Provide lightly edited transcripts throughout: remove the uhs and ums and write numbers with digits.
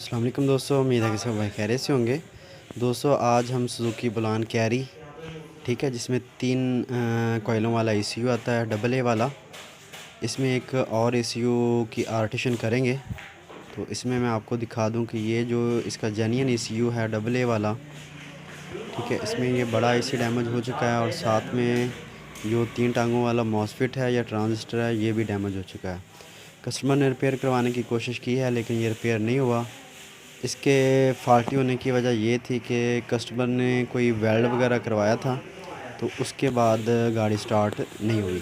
अस्सलाम वालेकुम दोस्तों, उम्मीद है कि सब भाई खैरियत से होंगे। दोस्तों आज हम सुजुकी बुलान कैरी, ठीक है, जिसमें 3 कोयलों वाला ईसीयू आता है, डबल ए वाला। इसमें एक और ईसीयू की आर्टिशन करेंगे। तो इसमें मैं आपको दिखा दूं कि ये जो इसका जेन्युइन ईसीयू है डबल ए वाला, ठीक है, इसमें ये बड़ा आईसी डैमेज हो चुका है और साथ में जो 3 टांगों वाला मॉसफेट है या ट्रांजिस्टर है ये भी डैमेज हो चुका है। कस्टमर ने रिपेयर करवाने की कोशिश की है लेकिन ये रिपेयर नहीं हुआ। इसके फॉल्टी होने की वजह ये थी कि कस्टमर ने कोई वेल्ड वगैरह करवाया था, तो उसके बाद गाड़ी स्टार्ट नहीं हुई।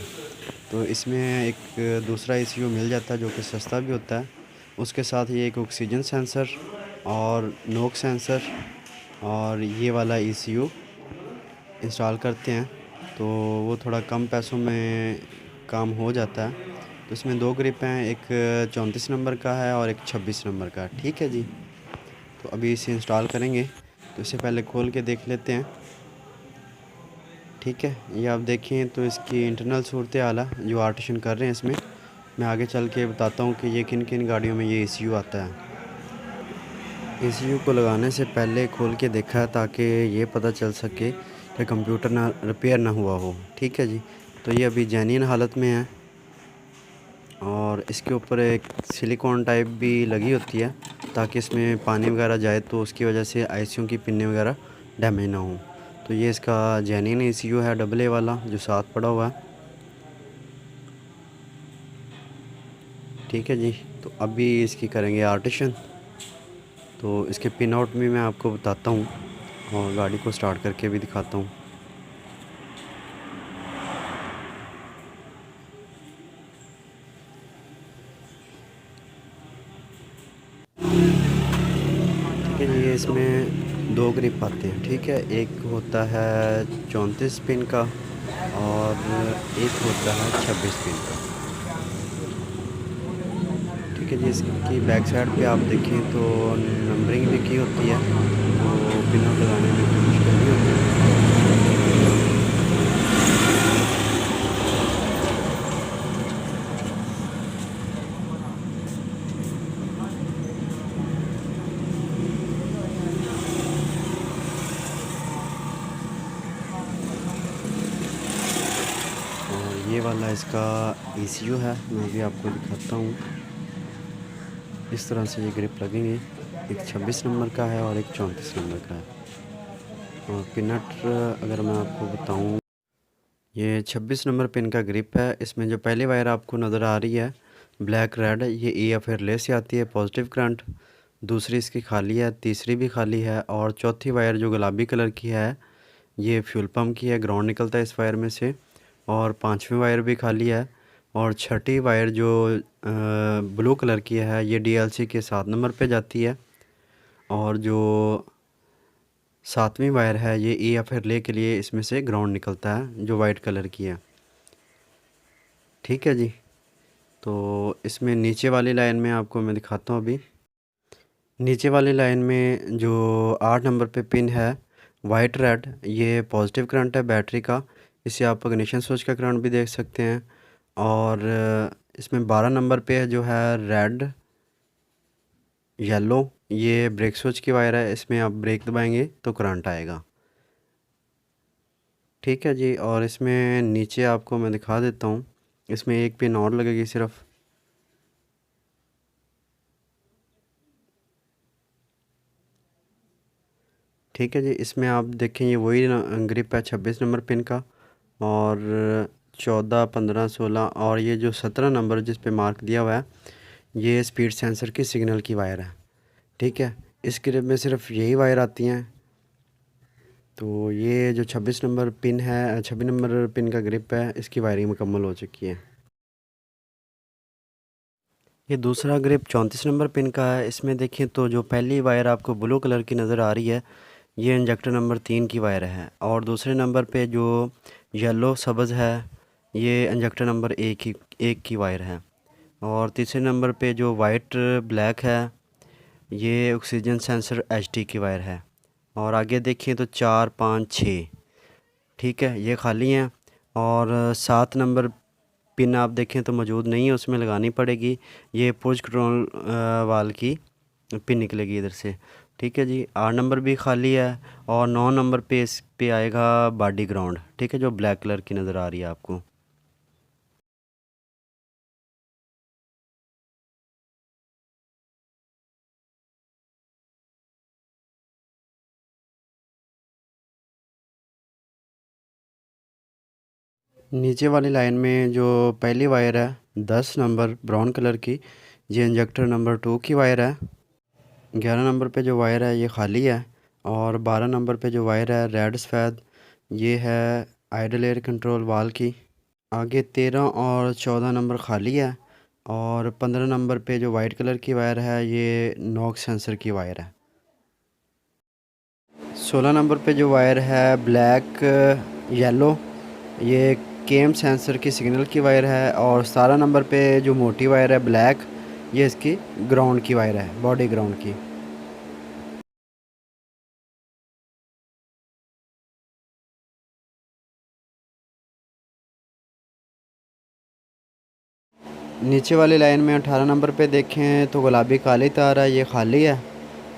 तो इसमें एक दूसरा ईसीयू मिल जाता है जो कि सस्ता भी होता है। उसके साथ ये एक ऑक्सीजन सेंसर और नोक सेंसर और ये वाला ईसीयू इंस्टॉल करते हैं, तो वो थोड़ा कम पैसों में काम हो जाता है। तो इसमें 2 ग्रिप हैं, एक 34 नंबर का है और एक 26 नंबर का, ठीक है जी। तो अभी इसे इंस्टॉल करेंगे, तो इसे पहले खोल के देख लेते हैं। ठीक है, ये आप देखें तो इसकी इंटरनल सूरत हाल है जो आर्टिशन कर रहे हैं इसमें। मैं आगे चल के बताता हूँ कि ये किन किन गाड़ियों में ये ईसीयू आता है। ईसीयू को लगाने से पहले खोल के देखा है ताकि ये पता चल सके कि कंप्यूटर ना रिपेयर ना हुआ हो, ठीक है जी। तो ये अभी जेन्युइन हालत में है और इसके ऊपर एक सिलिकॉन टाइप भी लगी होती है ताकि इसमें पानी वगैरह जाए तो उसकी वजह से आईसीयू की पिनें वगैरह डैमेज ना हो। तो ये इसका जेन्युइन ईसीयू है डबल ए वाला जो साथ पड़ा हुआ है, ठीक है जी। तो अभी इसकी करेंगे आर्टिशन। तो इसके पिन आउट भी मैं आपको बताता हूँ और गाड़ी को स्टार्ट करके भी दिखाता हूँ। ठीक है जी, ये इसमें 2 ग्रिप आते हैं, ठीक है। एक होता है 34 पिन का और एक होता है 26 पिन का, ठीक है जी। इसकी बैक साइड पे आप देखें तो नंबरिंग भी की होती है, तो पिन आउट लगाने में कोई मुश्किल नहीं होती। और ये वाला इसका ईसीयू है, मैं भी आपको दिखाता हूँ। इस तरह से ये ग्रिप लगेंगे, एक 26 नंबर का है और एक 34 नंबर का है। और पिनट अगर मैं आपको बताऊँ, ये 26 नंबर पिन का ग्रिप है। इसमें जो पहली वायर आपको नज़र आ रही है ब्लैक रेड, ये ई या फिर ले से आती है पॉजिटिव करंट। दूसरी इसकी खाली है, तीसरी भी खाली है और चौथी वायर जो गुलाबी कलर की है ये फ्यूल पम्प की है, ग्राउंड निकलता है इस वायर में से। और पांचवी वायर भी खाली है और छठी वायर जो ब्लू कलर की है ये डीएलसी के 7 नंबर पे जाती है। और जो 7वीं वायर है ये ई या फिर ले के लिए इसमें से ग्राउंड निकलता है जो वाइट कलर की है, ठीक है जी। तो इसमें नीचे वाली लाइन में आपको मैं दिखाता हूँ अभी। नीचे वाली लाइन में जो 8 नंबर पे पिन है वाइट रेड, ये पॉजिटिव करंट है बैटरी का। इसे आप इग्निशन स्विच का करंट भी देख सकते हैं। और इसमें 12 नंबर पे जो है रेड येलो, ये ब्रेक स्विच की वायर है। इसमें आप ब्रेक दबाएंगे तो करंट आएगा, ठीक है जी। और इसमें नीचे आपको मैं दिखा देता हूँ, इसमें एक पिन और लगेगी सिर्फ, ठीक है जी। इसमें आप देखें ये वही ग्रिप है 26 नंबर पिन का और 14, 15, 16 और ये जो 17 नंबर जिस पे मार्क दिया हुआ है ये स्पीड सेंसर की सिग्नल की वायर है, ठीक है। इस ग्रिप में सिर्फ यही वायर आती हैं। तो ये जो 26 नंबर पिन है, 26 नंबर पिन का ग्रिप है, इसकी वायरिंग मुकम्मल हो चुकी है। ये दूसरा ग्रिप 34 नंबर पिन का है। इसमें देखें तो जो पहली वायर आपको ब्लू कलर की नज़र आ रही है ये इंजेक्टर नंबर 3 की वायर है और दूसरे नंबर पे जो येलो सब्ज़ है ये इंजेक्टर नंबर एक की वायर है। और तीसरे नंबर पे जो वाइट ब्लैक है ये ऑक्सीजन सेंसर एचटी की वायर है। और आगे देखें तो 4, 5, 6, ठीक है, ये खाली हैं। और 7 नंबर पिन आप देखें तो मौजूद नहीं है, उसमें लगानी पड़ेगी। ये पुश कंट्रोल वाल की पिन निकलेगी इधर से। ठीक है जी, 8 नंबर भी खाली है और 9 नंबर पे इस पे आएगा बॉडी ग्राउंड। ठीक है, जो ब्लैक कलर की नज़र आ रही है आपको। नीचे वाली लाइन में जो पहली वायर है 10 नंबर ब्राउन कलर की, ये इंजेक्टर नंबर 2 की वायर है। 11 नंबर पे जो वायर है ये खाली है और 12 नंबर पे जो वायर है रेड सफ़ेद, ये है आइडल एयर कंट्रोल वाल की। आगे 13 और 14 नंबर खाली है और 15 नंबर पे जो वाइट कलर की वायर है ये नॉक्स सेंसर की वायर है। 16 नंबर पे जो वायर है ब्लैक येलो, ये केम सेंसर की सिग्नल की वायर है। और 17 नंबर पे जो मोटी वायर है ब्लैक, ये इसकी ग्राउंड की वायर है, बॉडी ग्राउंड की। नीचे वाली लाइन में 18 नंबर पे देखें तो गुलाबी काली तार है, ये खाली है।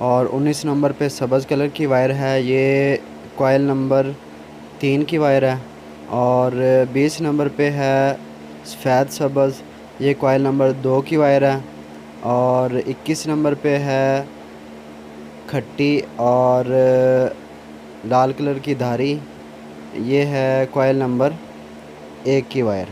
और 19 नंबर पे सब्ज़ कलर की वायर है, ये कॉइल नंबर 3 की वायर है। और 20 नंबर पे है सफ़ेद सब्ज़, ये कॉइल नंबर 2 की वायर है। और 21 नंबर पे है खट्टी और लाल कलर की धारी, ये है कॉइल नंबर 1 की वायर।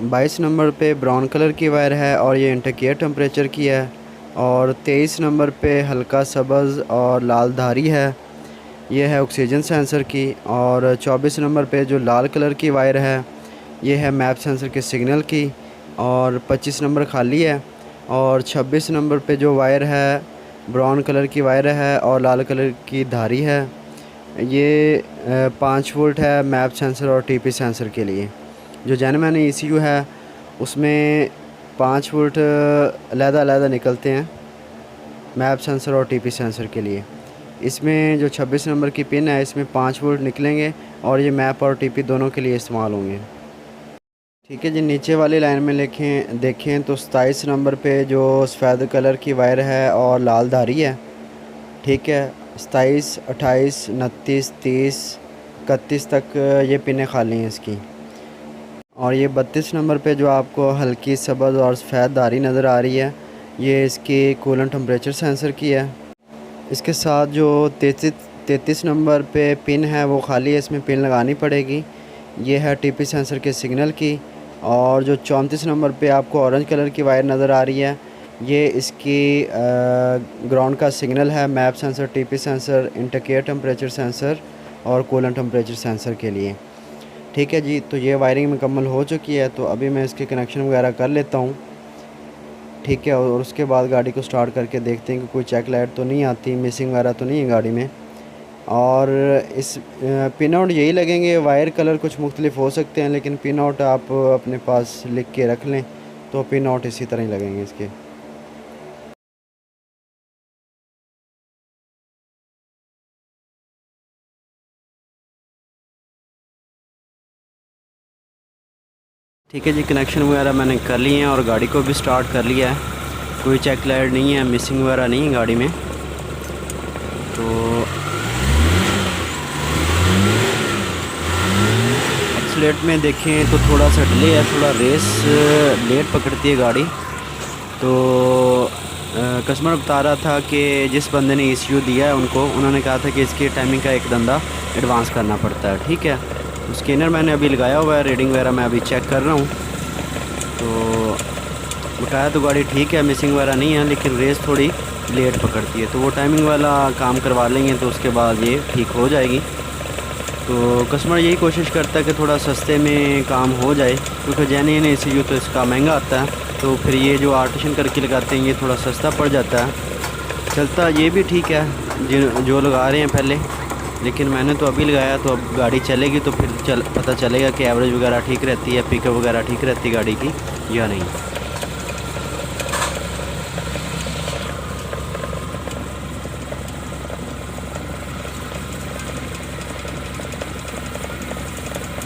22 नंबर पे ब्राउन कलर की वायर है और ये इंडिकेटर टेम्परेचर की है। और 23 नंबर पे हल्का सब्ज़ और लाल धारी है, ये है ऑक्सीजन सेंसर की। और 24 नंबर पे जो लाल कलर की वायर है ये है मैप सेंसर के सिग्नल की। और 25 नंबर खाली है। और 26 नंबर पे जो वायर है ब्राउन कलर की वायर है और लाल कलर की धारी है, ये 5 वोल्ट है मैप सेंसर और टीपी सेंसर के लिए। जो जेनमैन ECU है उसमें 5 वोल्ट अलग-अलग निकलते हैं मैप सेंसर और टीपी सेंसर के लिए। इसमें जो 26 नंबर की पिन है इसमें 5 वोल्ट निकलेंगे और ये मैप और टीपी दोनों के लिए इस्तेमाल होंगे। ठीक है जी, नीचे वाली लाइन में देखें तो 27 नंबर पे जो सफ़ेद कलर की वायर है और लाल धारी है। ठीक है, 27, 28, 29, 30, 31 तक ये पिनें खाली हैं इसकी। और ये 32 नंबर पे जो आपको हल्की सब्ज़ और सफ़ेद धारी नज़र आ रही है, ये इसकी कूलेंट टेम्परेचर सेंसर की है। इसके साथ जो 33 नंबर पे पिन है वो खाली है, इसमें पिन लगानी पड़ेगी। ये है टीपी सेंसर के सिग्नल की। और जो 34 नंबर पे आपको ऑरेंज कलर की वायर नज़र आ रही है, ये इसकी ग्राउंड का सिग्नल है map sensor, TP sensor, indicator temperature sensor और कूलेंट टेम्परेचर सेंसर के लिए। ठीक है जी, तो ये वायरिंग मुकम्मल हो चुकी है, तो अभी मैं इसके कनेक्शन वगैरह कर लेता हूँ। ठीक है, और उसके बाद गाड़ी को स्टार्ट करके देखते हैं कि कोई चेक लाइट तो नहीं आती, मिसिंग वगैरह तो नहीं है गाड़ी में। और इस पिन आउट यही लगेंगे, वायर कलर कुछ मुख्तलिफ हो सकते हैं, लेकिन पिन आउट आप अपने पास लिख के रख लें तो पिन आउट इसी तरह ही लगेंगे इसके। ठीक है जी, कनेक्शन वगैरह मैंने कर लिए हैं और गाड़ी को भी स्टार्ट कर लिया है। कोई चेक लाइट नहीं है, मिसिंग वगैरह नहीं है गाड़ी में। तो एक्सीलेट में देखें तो थोड़ा सा डिले है, थोड़ा रेस लेट पकड़ती है गाड़ी। तो कस्टमर बता रहा था कि जिस बंदे ने ECU दिया है उन्होंने कहा था कि इसकी टाइमिंग का एक धंधा एडवांस करना पड़ता है। ठीक है, तो स्कैनर मैंने अभी लगाया हुआ है, रीडिंग वगैरह मैं अभी चेक कर रहा हूँ। तो बकाया तो गाड़ी ठीक है, मिसिंग वगैरह नहीं है, लेकिन रेस थोड़ी लेट पकड़ती है। तो वो टाइमिंग वाला काम करवा लेंगे तो उसके बाद ये ठीक हो जाएगी। तो कस्टमर यही कोशिश करता है कि थोड़ा सस्ते में काम हो जाए, क्योंकि जेन्युइन ECU तो इसका महंगा आता है, तो फिर ये जो आर्टिशन करके लगाते हैं ये थोड़ा सस्ता पड़ जाता है। चलता ये भी ठीक है जो लगा रहे हैं पहले, लेकिन मैंने तो अभी लगाया, तो अब गाड़ी चलेगी तो फिर पता चलेगा कि एवरेज वगैरह ठीक रहती है, पिकअप वगैरह ठीक रहती है गाड़ी की या नहीं।